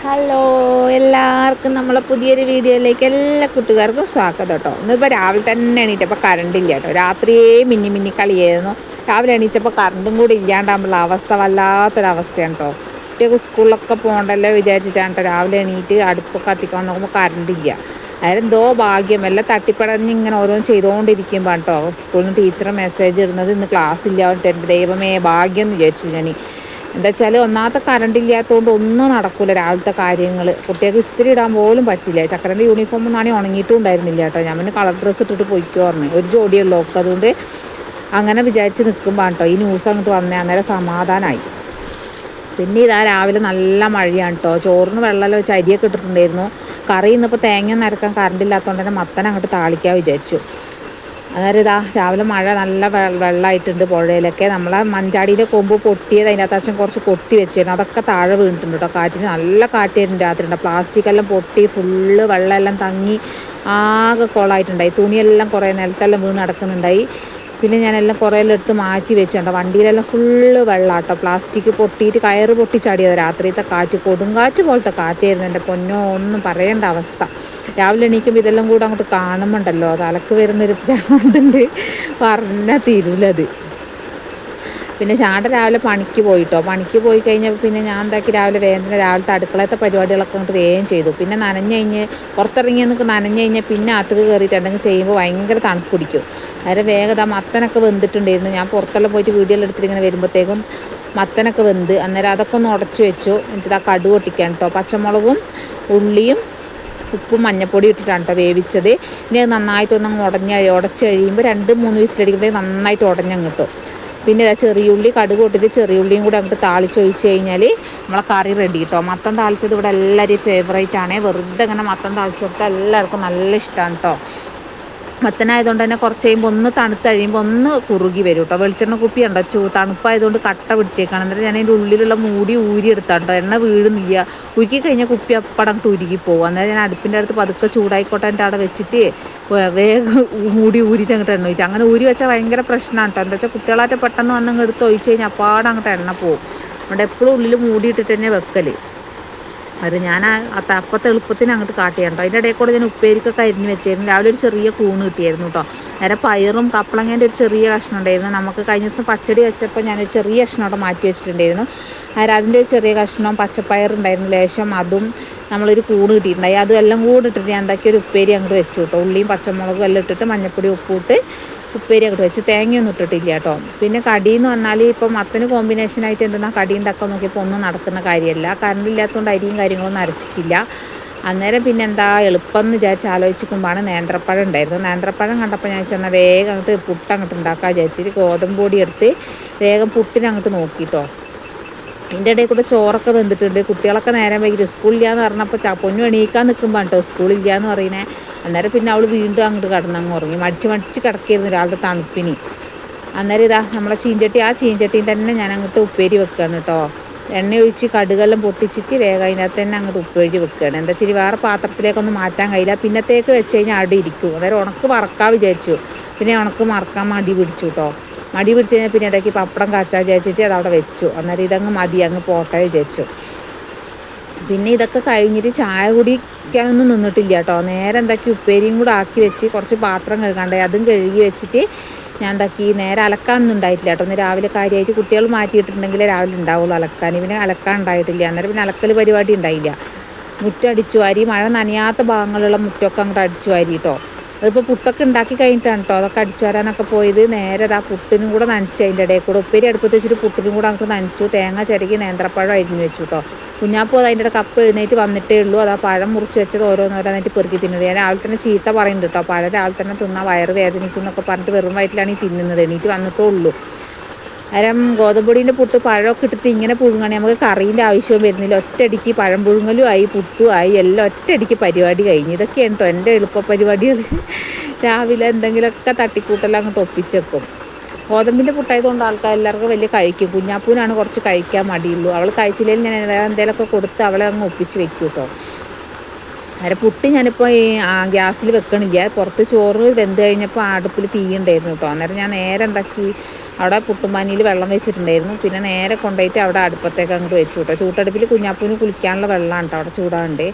Hello, എല്ലാവർക്കും നമ്മളെ പുതിയൊരു വീഡിയോയിലേക്ക് എല്ലാ കൂട്ടുകാർക്കും സ്വാഗതം കേട്ടോ. ഇന്നിപ്പോൾ രാവിലെ തന്നെ എണീറ്റപ്പോൾ കറണ്ട് ഇല്ല കേട്ടോ. രാത്രിയേ മിന്നി മിന്നി കളിയായിരുന്നു. രാവിലെ എണീച്ചപ്പോൾ കറണ്ടും കൂടി ഇല്ലാണ്ടാകുമ്പോൾ അവസ്ഥ വല്ലാത്തൊരവസ്ഥയാണ് കേട്ടോ. കുട്ടികൾക്ക് സ്കൂളിലൊക്കെ പോകണ്ടല്ലോ വിചാരിച്ചിട്ടാണ് കേട്ടോ രാവിലെ എണീറ്റ് അടുപ്പൊക്കെ കത്തിക്കാൻ നോക്കുമ്പോൾ കറണ്ട് ഇല്ല. അതെന്തോ ഭാഗ്യം, എല്ലാം തട്ടിപ്പടഞ്ഞ് ഇങ്ങനെ ഓരോന്ന് ചെയ്തുകൊണ്ടിരിക്കുമ്പോൾ കേട്ടോ സ്കൂളിൽ നിന്ന് ടീച്ചർ മെസ്സേജ് ഇടുന്നത് ഇന്ന് ക്ലാസ് ഇല്ല. എൻ്റെ ദൈവമേ ഭാഗ്യം എന്ന് വിചാരിച്ചു ഞാൻ. എന്താ വെച്ചാൽ ഒന്നാമത്തെ കറണ്ട് ഇല്ലാത്തതുകൊണ്ട് ഒന്നും നടക്കില്ല. രാവിലത്തെ കാര്യങ്ങൾ കുട്ടികൾക്ക് ഇസ്തിരി ഇടാൻ പോലും പറ്റില്ല. ചക്കരൻ്റെ യൂണിഫോം ഒന്നാണെങ്കിൽ ഉണങ്ങിയിട്ടും ഉണ്ടായിരുന്നില്ല കേട്ടോ. ഞാൻ പിന്നെ കളർ ഡ്രസ്സ് ഇട്ടിട്ട് പോയിക്കോ പറഞ്ഞു. ഒരു ജോഡിയുള്ളൂ ഒക്കെ. അതുകൊണ്ട് അങ്ങനെ വിചാരിച്ച് നിൽക്കുമ്പോൾ കേട്ടോ ഈ ന്യൂസ് അങ്ങോട്ട് വന്നേ, അന്നേരം സമാധാനമായി. പിന്നെ ഇതാ രാവിലെ നല്ല മഴയാണ് കേട്ടോ. ചോറിന് വെള്ളമെല്ലാം വെച്ച് അരിയൊക്കെ ഇട്ടിട്ടുണ്ടായിരുന്നു. കറി ഇന്നിപ്പോൾ തേങ്ങ നരക്കാൻ കറണ്ട് ഇല്ലാത്തതുകൊണ്ട് തന്നെ മത്തൻ അങ്ങോട്ട് താളിക്കാൻ വിചാരിച്ചു. അന്നേരം ഇതാ രാവിലെ മഴ നല്ല വെള്ളമായിട്ടുണ്ട് പുഴയിലൊക്കെ. നമ്മളെ മഞ്ചാടീൻ്റെ കൊമ്പ് പൊട്ടിയത് അതിൻ്റെ അകത്ത് കുറച്ച് കൊത്തി വെച്ചിരുന്നു. അതൊക്കെ താഴെ വീണിട്ടുണ്ട് കേട്ടോ. കാറ്റിന് നല്ല കാറ്റായിരുന്നു രാത്രി. പ്ലാസ്റ്റിക് എല്ലാം പൊട്ടി ഫുള്ള് വെള്ളമെല്ലാം തങ്ങി ആകെ കുളമായിട്ടുണ്ടായി. തുണിയെല്ലാം കുറേ നിലത്തെല്ലാം വീണ് നടക്കുന്നുണ്ടായി. പിന്നെ ഞാനെല്ലാം കുറേയെല്ലാം എടുത്ത് മാറ്റി വെച്ചിട്ടുണ്ട്. വണ്ടിയിലെല്ലാം ഫുള്ള് വെള്ളമാട്ടോ. പ്ലാസ്റ്റിക് പൊട്ടിയിട്ട് കയറ് പൊട്ടിച്ചാടിയത്. രാത്രിയത്തെ കാറ്റ് കൊടുങ്കാറ്റ് പോലത്തെ കാറ്റായിരുന്നു. എൻ്റെ പൊന്നോ, ഒന്നും പറയേണ്ട അവസ്ഥ. രാവിലെ എണീക്കുമ്പോൾ ഇതെല്ലാം കൂടെ അങ്ങോട്ട് കാണുമ്പോണ്ടല്ലോ തലക്ക് വരുന്നൊരു പ്രാന്തുണ്ട്, പറഞ്ഞാൽ തീരൂലത്. പിന്നെ ചാണ്ട രാവിലെ പണിക്ക് പോയിട്ടോ. പണിക്ക് പോയി കഴിഞ്ഞപ്പോൾ പിന്നെ ഞാൻ എന്താക്കി രാവിലത്തെ അടുക്കളത്തെ പരിപാടികളൊക്കെ അങ്ങോട്ട് വേഗം ചെയ്തു. പിന്നെ നനഞ്ഞ് കഴിഞ്ഞ് പുറത്തിറങ്ങി നമുക്ക് നനഞ്ഞ് കഴിഞ്ഞാൽ പിന്നെ അകത്തേക്ക് കയറിയിട്ട് എന്തെങ്കിലും ചെയ്യുമ്പോൾ ഭയങ്കര തണുപ്പ് പിടിക്കും. അന്നേരം വേഗം മത്തനൊക്കെ വെന്തിട്ടുണ്ടായിരുന്നു. ഞാൻ പുറത്തെല്ലാം പോയിട്ട് വീഡിയോ എടുത്തിട്ട് ഇങ്ങനെ വരുമ്പോഴത്തേക്കും മത്തനൊക്കെ വെന്ത്. അന്നേരം അതൊക്കെ ഒന്ന് ഉടച്ച് വെച്ചു. എന്നിട്ട് കടു പൊട്ടിക്കാൻ കേട്ടോ. പച്ചമുളകും ഉള്ളിയും ഉപ്പും മഞ്ഞപ്പൊടി ഇട്ടിട്ടാണ് കേട്ടോ വേവിച്ചത്. ഇനി അത് നന്നായിട്ടൊന്ന് ഉടച്ച് കഴിയുമ്പോൾ 2-3 വിസിലടിക്കുമ്പോഴത്തേക്ക് നന്നായിട്ട് ഉടഞ്ഞങ്ങ് കിട്ടും. പിന്നെ ചെറിയുള്ളി കടുക് പൊട്ടിട്ട് ചെറിയുള്ളിയും കൂടെ അങ്ങോട്ട് താളിച്ചൊഴിച്ച് കഴിഞ്ഞാൽ നമ്മളെ കറി റെഡി കേട്ടോ. മത്തൻ താളിച്ചത് ഇവിടെ എല്ലാവരും ഫേവറേറ്റ് ആണ്. വെറുതെ ഇങ്ങനെ മത്തൻ താളിച്ച് കൊടുത്താൽ എല്ലാവർക്കും നല്ല ഇഷ്ടമാണ് കേട്ടോ. മത്തനായതുകൊണ്ട് തന്നെ കുറച്ച് കഴിയുമ്പോൾ ഒന്ന് തണുത്ത് കഴിയുമ്പോൾ ഒന്ന് കുറുകി വരും കേട്ടോ. വെളിച്ചെണ്ണ കുപ്പി ഉണ്ടോ തണുപ്പായതുകൊണ്ട് കട്ട പിടിച്ചേക്കാണ്. എന്നിട്ട് ഞാൻ അതിൻ്റെ ഉള്ളിലുള്ള മൂടി ഊരി എടുത്താൽ കേട്ടോ. എണ്ണ വീഴുന്നില്ല. ഉരുക്കി കഴിഞ്ഞാൽ കുപ്പി അപ്പടം ഉരുകി പോകും. അന്നേരം ഞാൻ അടുപ്പിൻ്റെ അടുത്ത് പതുക്കെ ചൂടായിക്കോട്ടെ എൻ്റെ അവിടെ വെച്ചിട്ട് വേഗം മൂടി ഊരിയിട്ട് അങ്ങോട്ട് എണ്ണ ഒഴിച്ചു. അങ്ങനെ ഊരി വെച്ചാൽ ഭയങ്കര പ്രശ്നമാണ് കേട്ടോ. എന്താ വെച്ചാൽ കുട്ടികളായിട്ട് പെട്ടെന്ന് വന്നങ്ങ് എടുത്ത് ഒഴിച്ച് കഴിഞ്ഞാൽ അപ്പാടെ അങ്ങോട്ട് എണ്ണ പോകും. അതുകൊണ്ട് എപ്പോഴും ഉള്ളിൽ മൂടിയിട്ടിട്ട് തന്നെ വെക്കൽ. അത് ഞാൻ അപ്പത്തെ എളുപ്പത്തിന് അങ്ങോട്ട് കാട്ടിയാണ് കേട്ടോ. അതിൻ്റെ ഇടയിൽ കൂടെ ഞാൻ ഉപ്പേരിക്കൊക്കെ അരിഞ്ഞ് വെച്ചായിരുന്നു. രാവിലെ ഒരു ചെറിയ കൂണ് കിട്ടിയായിരുന്നു കേട്ടോ. നേരെ പയറും കപ്പളങ്ങേൻ്റെ ഒരു ചെറിയ കഷ്ണം ഉണ്ടായിരുന്നു. നമുക്ക് കഴിഞ്ഞ ദിവസം പച്ചടി വെച്ചപ്പോൾ ഞാനൊരു ചെറിയ കഷ്ണം അവിടെ മാറ്റി വെച്ചിട്ടുണ്ടായിരുന്നു. അതിൻ്റെ ഒരു ചെറിയ കഷ്ണം പച്ചപ്പയറുണ്ടായിരുന്നു ലേശം, അതും നമ്മളൊരു കൂണ് കിട്ടിയിട്ടുണ്ടായി. അതും എല്ലാം കൂടി ഇട്ടിട്ട് ഞാൻ എന്താക്കിയ ഒരു ഉപ്പേരി അങ്ങോട്ട് വെച്ചു കേട്ടോ. ഉള്ളിയും പച്ചമുളകും എല്ലാം ഇട്ടിട്ട് മഞ്ഞപ്പൊടി ഉപ്പിട്ട് ഉപ്പേരി അങ്ങോട്ട് വെച്ച്. തേങ്ങയൊന്നും ഇട്ടിട്ടില്ല കേട്ടോ. പിന്നെ കടിയെന്ന് പറഞ്ഞാൽ ഇപ്പം മത്തന് കോമ്പിനേഷനായിട്ട് എന്തെന്നാ കടി ഉണ്ടാക്കാൻ നോക്കിയപ്പോൾ ഒന്നും നടക്കുന്ന കാര്യമല്ല. കറണ്ട് ഇല്ലാത്തതുകൊണ്ട് അരിയും കാര്യങ്ങളൊന്നും അരച്ചിട്ടില്ല. അന്നേരം പിന്നെ എന്താ എളുപ്പം എന്ന് വിചാരിച്ച് ആലോചിക്കുമ്പോഴാണ് നേന്ത്രപ്പഴം ഉണ്ടായിരുന്നു. നേന്ത്രപ്പഴം കണ്ടപ്പോൾ ഞാൻ ചെന്നാൽ വേഗം അങ്ങോട്ട് പുട്ടങ്ങോട്ട് ഉണ്ടാക്കാൻ വിചാരിച്ചിട്ട് ഗോതമ്പ് പൊടി എടുത്ത് വേഗം പുട്ടിന് അങ്ങോട്ട് നോക്കിട്ടോ. അതിൻ്റെ ഇടയിൽ കൂടെ ചോറൊക്കെ വെന്തിട്ടുണ്ട്. കുട്ടികളൊക്കെ നേരം വൈകിട്ട് സ്കൂളില്ലാന്ന് പറഞ്ഞപ്പോൾ പൊന്നു എണീക്കാൻ നിൽക്കുമ്പോൾ കേട്ടോ സ്കൂളില്ല എന്ന് പറയുന്നത്. അന്നേരം പിന്നെ അവൾ വീണ്ടും അങ്ങോട്ട് കിടന്നങ്ങ് ഉറങ്ങി. മടിച്ച് കിടക്കായിരുന്നു രാവിലത്തെ തണുപ്പിന്. അന്നേരം ഇതാ നമ്മളെ ചീഞ്ചട്ടിയിൽ തന്നെ ഞാൻ അങ്ങോട്ട് ഉപ്പേരി വെക്കുകയാണ് കേട്ടോ. എണ്ണ ഒഴിച്ച് കടുകെല്ലാം പൊട്ടിച്ചിട്ട് വേഗം അതിനകത്ത് തന്നെ അങ്ങോട്ട് ഉപ്പേരി വെക്കുകയാണ്. എന്താ വെച്ചാൽ വേറെ പാത്രത്തിലേക്കൊന്നും മാറ്റാൻ കഴിയില്ല. പിന്നത്തേക്ക് വെച്ച് കഴിഞ്ഞാൽ അവിടെ ഇരിക്കും. അന്നേരം ഉണക്ക് വറക്കാൻ വിചാരിച്ചു. പിന്നെ ഉണക്ക് മറക്കാൻ മടി പിടിച്ചു കേട്ടോ. മടി പിടിച്ച് കഴിഞ്ഞാൽ പിന്നെ ഇടയ്ക്ക് പപ്പടം കാച്ചാൻ വിചാരിച്ചിട്ട് അതവിടെ വെച്ചു. അന്നേരം ഇതങ്ങ് മതി, അങ്ങ് പോട്ടെ വിചാരിച്ചു. പിന്നെ ഇതൊക്കെ കഴിഞ്ഞിട്ട് ചായ കുടിക്കാനൊന്നും നിന്നിട്ടില്ല കേട്ടോ. നേരെ എന്താക്കി ഉപ്പേരിയും കൂടെ ആക്കി വെച്ച് കുറച്ച് പാത്രം കഴുകാണ്ടായി. അതും കഴുകി വെച്ചിട്ട് ഞാൻ എന്താക്കി നേരെ അലക്കാനൊന്നും ഉണ്ടായിട്ടില്ല കേട്ടോ. ഒന്ന് രാവിലെ കാര്യമായിട്ട് കുട്ടികൾ മാറ്റിയിട്ടുണ്ടെങ്കിലേ രാവിലെ ഉണ്ടാവുള്ളൂ അലക്കാൻ. പിന്നെ അലക്കാൻ ഉണ്ടായിട്ടില്ല. അന്നേരം പിന്നെ അലക്കൽ പരിപാടി ഉണ്ടായില്ല. മുറ്റം അടിച്ചു വാരി, മഴ നനയാത്ത ഭാഗങ്ങളുള്ള മുറ്റമൊക്കെ അങ്ങോട്ട് അടിച്ചു വാരി കേട്ടോ. അതിപ്പോൾ പുട്ടൊക്കെ ഉണ്ടാക്കി കഴിഞ്ഞിട്ടാണ് കേട്ടോ അതൊക്കെ അടിച്ചു വരാനൊക്കെ പോയത്. നേരെ ആ പുട്ടിനും കൂടെ നനച്ചു. അതിൻ്റെ ഇടയിൽ കൂടെ ഉപ്പേരി അടുപ്പത്ത് വെച്ചിട്ട് പുട്ടിനും കൂടെ അങ്ങോട്ട് നനച്ചു. തേങ്ങ ചിരകി നേന്ത്രപ്പഴം അരിഞ്ഞു വെച്ചു കേട്ടോ. കുഞ്ഞാപ്പോൾ അത് അതിൻ്റെ കപ്പ് എഴുന്നേറ്റ് വന്നിട്ടേ ഉള്ളൂ. അത് ആ പഴം മുറിച്ച് വെച്ചത് ഓരോന്നോരോന്നായിട്ട് പെറുക്കി തിന്നുന്നത്. ഞാൻ രാവിലെ തന്നെ ചീത്ത പറയുന്നുണ്ട് കേട്ടോ. പഴം രാവിലെ തന്നെ തിന്നാൽ വയറ് വേദനിക്കും എന്നൊക്കെ പറഞ്ഞിട്ട് വെറും വയറ്റിലാണ് ഈ തിന്നുന്നത്. എണീറ്റ് വന്നിട്ടേ ഉള്ളൂ. അരം ഗോതമ്പൊടീൻ്റെ പുട്ട് പഴമൊക്കെ ഇട്ടിട്ട് ഇങ്ങനെ പുഴുങ്ങണേ നമുക്ക് കറീൻ്റെ ആവശ്യവും വരുന്നില്ല. ഒറ്റയടിക്ക് പഴം പുഴുങ്ങലും ആയി, പുട്ടും ആയി, എല്ലാം ഒറ്റയടിക്ക് പരിപാടി കഴിഞ്ഞു. ഇതൊക്കെയാണ് കേട്ടോ എൻ്റെ എളുപ്പ പരിപാടികൾ. രാവിലെ എന്തെങ്കിലുമൊക്കെ തട്ടിക്കൂട്ടെല്ലാം അങ്ങോട്ട് ഒപ്പിച്ചേക്കും. ഗോതമ്പിൻ്റെ പുട്ടായതുകൊണ്ട് ആൾക്കാർ എല്ലാവർക്കും വലിയ കഴിക്കും. കുഞ്ഞാപ്പൂനാണ് കുറച്ച് കഴിക്കാൻ മടിയുള്ളൂ. അവൾ കഴിച്ചില്ലെങ്കിൽ ഞാൻ എന്തെങ്കിലുമൊക്കെ കൊടുത്ത് അവളെ അങ്ങ് ഒപ്പിച്ച് വെക്കും കേട്ടോ. അന്നേരം പുട്ട് ഞാനിപ്പോൾ ഈ ഗ്യാസിൽ വെക്കണില്ല. പുറത്ത് ചോറ് വെന്ത് കഴിഞ്ഞപ്പോൾ അടുപ്പിൽ തീ ഉണ്ടായിരുന്നു കേട്ടോ. അന്നേരം ഞാൻ നേരെ എന്താക്കി അവിടെ പുട്ടുമാനിയിൽ വെള്ളം വെച്ചിട്ടുണ്ടായിരുന്നു. പിന്നെ നേരെ കൊണ്ടുപോയിട്ട് അവിടെ അടുപ്പത്തേക്ക് അങ്ങോട്ട് വെച്ചു കേട്ടോ. ചൂട്ടടുപ്പിൽ കുഞ്ഞാപ്പൂന് കുളിക്കാനുള്ള വെള്ളമാണ് കേട്ടോ അവിടെ ചൂടാണ്ട്.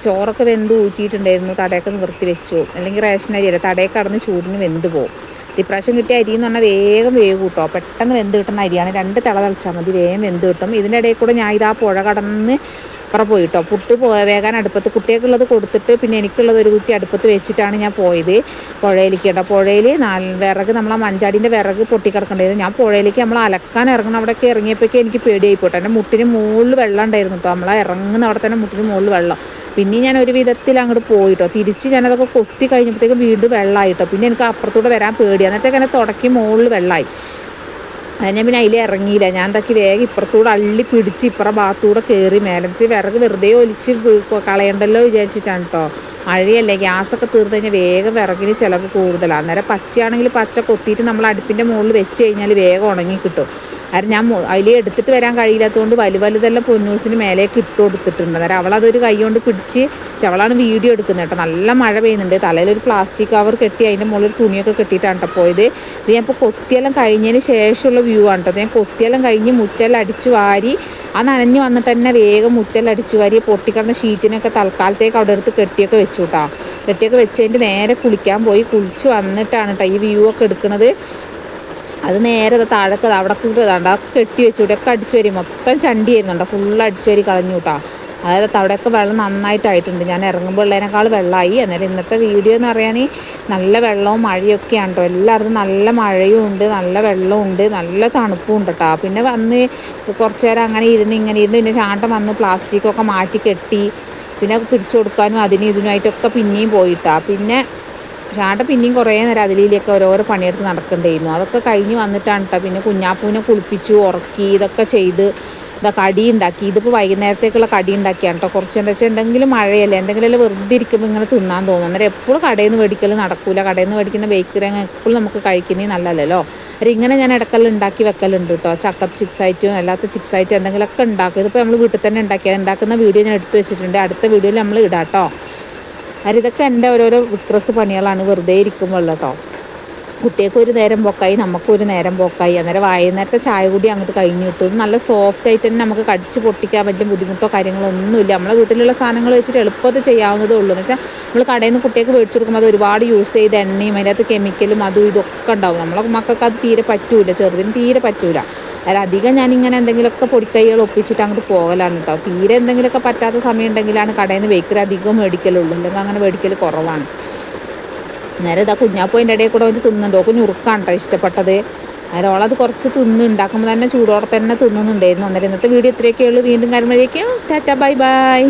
ചോറൊക്കെ വെന്ത് ഊറ്റിയിട്ടുണ്ടായിരുന്നു. തടയൊക്കെ നിർത്തി വെച്ചു. അല്ലെങ്കിൽ റേഷൻ അരി അല്ല, തടയൊക്കെ കടന്ന് ചൂടിന് വെന്ത് പോകും. ഇപ്രാവശ്യം കിട്ടിയ അരി എന്ന് പറഞ്ഞാൽ വേഗം വേവ് കൂട്ടോ. പെട്ടെന്ന് വെന്ത് കിട്ടുന്ന അരിയാണ്. 2 തിള തളിച്ചാൽ മതി, വേഗം വെന്ത് കിട്ടും. ഇതിൻ്റെ ഇടയിൽ കൂടെ ഞാൻ ഇതാ പുഴ കടന്ന് അപ്പുറം പോയിട്ടോ. പുട്ട് വേഗം അടുപ്പത്ത് കുട്ടികൾക്കുള്ളത് കൊടുത്തിട്ട് പിന്നെ എനിക്കുള്ളത് ഒരു കുറ്റി അടുപ്പത്ത് വെച്ചിട്ടാണ് ഞാൻ പോയത് പുഴയിലേക്ക് കേട്ടോ. പുഴയിൽ വിറക് നമ്മളെ മഞ്ചാടിൻ്റെ വിറക് പൊട്ടിക്കിടക്കേണ്ടായിരുന്നു. ഞാൻ പുഴയിലേക്ക് നമ്മൾ അലക്കാൻ ഇറങ്ങണം അവിടെയൊക്കെ ഇറങ്ങിയപ്പോഴേക്കും എനിക്ക് പേടിയായി പോട്ടെ. എൻ്റെ മുട്ടിന് മുകളിൽ വെള്ളം ഉണ്ടായിരുന്നു കേട്ടോ. നമ്മളെ ഇറങ്ങുന്ന അവിടെ തന്നെ മുട്ടിന് മുകളിൽ വെള്ളം. പിന്നെ ഞാൻ ഒരു വിധത്തിൽ അങ്ങോട്ട് പോയിട്ടോ. തിരിച്ച് ഞാനതൊക്കെ കൊത്തി കഴിഞ്ഞപ്പോഴത്തേക്കും വീണ്ടും വെള്ളമായിട്ടോ. പിന്നെ എനിക്ക് അപ്പുറത്തൂടെ വരാൻ പേടി. അന്നത്തേക്ക് എന്നെ തുടക്കി മുകളിൽ വെള്ളമായി. അത് ഞാൻ പിന്നെ അതിൽ ഇറങ്ങിയില്ല. ഞാൻ എന്താക്കി വേഗം ഇപ്പുറത്തൂടെ അള്ളി പിടിച്ച് ഇപ്പുറം ഭാഗത്തൂടെ കയറി മേലച്ച് വിറക് വെറുതെ ഒലിച്ച് കളയണ്ടല്ലോ വിചാരിച്ചിട്ടാണ് കേട്ടോ. മഴയല്ലേ, ഗ്യാസൊക്കെ തീർന്നു കഴിഞ്ഞാൽ വേഗം വിറകിന് ചിലവ് കൂടുതലാണ്. അന്നേരം പച്ചയാണെങ്കിൽ പച്ച കൊത്തിയിട്ട് നമ്മൾ അടുപ്പിൻ്റെ മുകളിൽ വെച്ച് കഴിഞ്ഞാൽ വേഗം ഉണങ്ങി കിട്ടും. കാരണം ഞാൻ അതിൽ എടുത്തിട്ട് വരാൻ കഴിയില്ലാത്തതുകൊണ്ട് വലുതെല്ലാം പൊന്നൂസിന് മേലേക്ക് ഇട്ട് കൊടുത്തിട്ടുണ്ട്. അന്നേരം അവളതൊരു കൈ കൊണ്ട് പിടിച്ച് അവളാണ് വീഡിയോ എടുക്കുന്നത് കേട്ടോ. നല്ല മഴ പെയ്യുന്നുണ്ട്. തലയിലൊരു പ്ലാസ്റ്റിക് കവർ കെട്ടി അതിൻ്റെ മുകളിൽ തുണിയൊക്കെ കെട്ടിയിട്ടാണ് കേട്ടോ പോയത്. ഇത് ഞാൻ ഇപ്പോൾ കൊത്തിയെല്ലാം കഴിഞ്ഞതിന് ശേഷമുള്ള വ്യൂ ആണ് കേട്ടോ. ഞാൻ കൊത്തിയെല്ലാം കഴിഞ്ഞ് മുറ്റെല്ലാം അടിച്ചു വാരി ആ നനഞ്ഞ് വന്നിട്ട് തന്നെ വേഗം മുറ്റെല്ലാം അടിച്ചു വാരി പൊട്ടിക്കിടന്ന ഷീറ്റിനൊക്കെ തൽക്കാലത്തേക്ക് അവിടെ എടുത്ത് കെട്ടിയൊക്കെ വെച്ചു കേട്ടോ. കെട്ടിയൊക്കെ വെച്ചതിൻ്റെ നേരെ കുളിക്കാൻ പോയി. കുളിച്ച് വന്നിട്ടാണ് കേട്ടോ ഈ വ്യൂ ഒക്കെ എടുക്കുന്നത്. അത് നേരെ താഴൊക്കെ അവിടെ കൂട്ടാണ്ട് ആ കെട്ടി വെച്ചു കൂടെയൊക്കെ അടിച്ചു വരി മൊത്തം ചണ്ടി ചെയ്യുന്നുണ്ടോ. ഫുള്ള് അടിച്ചു വരി കളഞ്ഞു കേട്ടോ. അതായത് അവിടെയൊക്കെ വെള്ളം നന്നായിട്ടായിട്ടുണ്ട്. ഞാൻ ഇറങ്ങുമ്പോൾ ഉള്ളതിനേക്കാൾ വെള്ളമായി. അന്നേരം ഇന്നത്തെ വീഡിയോ എന്ന് പറയാൻ നല്ല വെള്ളവും മഴയൊക്കെയാണ് കേട്ടോ. എല്ലായിടത്തും നല്ല മഴയും ഉണ്ട്, നല്ല വെള്ളവും ഉണ്ട്, നല്ല തണുപ്പും ഉണ്ട് കേട്ടോ. പിന്നെ വന്ന് കുറച്ച് നേരം അങ്ങനെ ഇങ്ങനെ ഇരുന്ന് പിന്നെ ചാട്ടം വന്ന് പ്ലാസ്റ്റിക്കൊക്കെ മാറ്റി കെട്ടി പിന്നെ പിടിച്ചു കൊടുക്കാനും അതിനും ഇതിനുമായിട്ടൊക്കെ പിന്നെയും പോയിട്ടാ. പിന്നെ പിന്നെയും കുറേ നേരം അതിലേക്ക് ഓരോരോ പണിയെടുത്ത് നടക്കേണ്ടിയിരുന്നു. അതൊക്കെ കഴിഞ്ഞ് വന്നിട്ടാണ് കേട്ടോ പിന്നെ കുഞ്ഞാപ്പൂവിനെ കുളിപ്പിച്ചു ഉറക്കി ഇതൊക്കെ ചെയ്ത് കടി ഉണ്ടാക്കി. ഇതിപ്പോൾ വൈകുന്നേരത്തേക്കുള്ള കടി ഉണ്ടാക്കിയാണ് കേട്ടോ. കുറച്ച് എന്താ വെച്ചാൽ എന്തെങ്കിലും മഴയല്ലേ, എന്തെങ്കിലും വെറുതെ ഇരിക്കുമ്പോൾ ഇങ്ങനെ തിന്നാൻ തോന്നും. അന്നേരം എപ്പോഴും കടയിൽ നിന്ന് മേടിക്കൽ നടക്കൂല. കടയിൽ നിന്ന് മേടിക്കുന്ന ബേക്കറി എപ്പോഴും നമുക്ക് കഴിക്കുന്നത് നല്ലതല്ലോ. ഇങ്ങനെ ഞാൻ ഇടയ്ക്കെല്ലാം ഉണ്ടാക്കി വെക്കലുണ്ട് കേട്ടോ. ചക്ക ചിപ്സായിട്ടും അല്ലാത്ത ചിപ്സായിട്ടും എന്തെങ്കിലുമൊക്കെ ഉണ്ടാക്കും. ഇതിപ്പോൾ നമ്മൾ വീട്ടിൽ തന്നെ ഉണ്ടാക്കുന്ന വീഡിയോ ഞാൻ എടുത്ത് വെച്ചിട്ടുണ്ട്. അടുത്ത വീഡിയോയിൽ നമ്മൾ ഇടാം കേട്ടോ. ഇതൊക്കെ എൻ്റെ ഓരോരോ വിക്രസ് പണികളാണ് വെറുതെ ഇരിക്കുമ്പോൾ കേട്ടോ. കുട്ടികൾക്ക് ഒരു നേരം പോക്കായി, നമുക്കൊരു നേരം പോക്കായി. അന്നേരം വൈകുന്നേരത്തെ ചായ കൂടി അങ്ങോട്ട് കഴിഞ്ഞ് കിട്ടും. നല്ല സോഫ്റ്റ് ആയിട്ട് തന്നെ നമുക്ക് കടിച്ച് പൊട്ടിക്കാൻ പറ്റും. ബുദ്ധിമുട്ടോ കാര്യങ്ങളോ ഒന്നുമില്ല. നമ്മളെ വീട്ടിലുള്ള സാധനങ്ങൾ വെച്ചിട്ട് എളുപ്പത്തിൽ ചെയ്യാവുന്നതേ ഉള്ളൂ. എന്ന് വെച്ചാൽ നമ്മൾ കടയിൽ നിന്ന് കുട്ടികൾക്ക് മേടിച്ചു കൊടുക്കുമ്പോൾ അത് ഒരുപാട് യൂസ് ചെയ്ത് എണ്ണയും അതിനകത്ത് കെമിക്കലും അതും ഇതൊക്കെ ഉണ്ടാവും. നമ്മളെ മക്കൾക്ക് അത് തീരെ പറ്റൂല, ചെറുതിന് തീരെ പറ്റൂല. അധികം ഞാനിങ്ങനെ എന്തെങ്കിലുമൊക്കെ പൊടിക്കൈകൾ ഒപ്പിച്ചിട്ട് അങ്ങോട്ട് പോകലാണ് കേട്ടോ. തീരെ എന്തെങ്കിലുമൊക്കെ പറ്റാത്ത സമയം ഉണ്ടെങ്കിലാണ് കടയിൽ നിന്ന് ബേക്കറി അധികം മേടിക്കലുള്ളൂ. അല്ലെങ്കിൽ അങ്ങനെ മേടിക്കൽ കുറവാണ്. നേരെ ഇതാ കുഞ്ഞാപ്പോയിൻ്റെ ഇടയിൽ കൂടെ അവന് തിന്നുന്നുണ്ട്. ഓക്ക് ഞുറുക്കാണ് കേട്ടോ ഇഷ്ടപ്പെട്ടത്. ഓളത് കുറച്ച് ഉണ്ടാക്കുമ്പോൾ തന്നെ ചൂടോടെ തന്നെ തിന്നുന്നുണ്ടായിരുന്നു. അന്നേരം ഇന്നത്തെ വീഡിയോ ഇത്രയൊക്കെയുള്ളൂ. വീണ്ടും കാര്യങ്ങളിലേക്ക് ടാറ്റാ ബൈ ബൈ.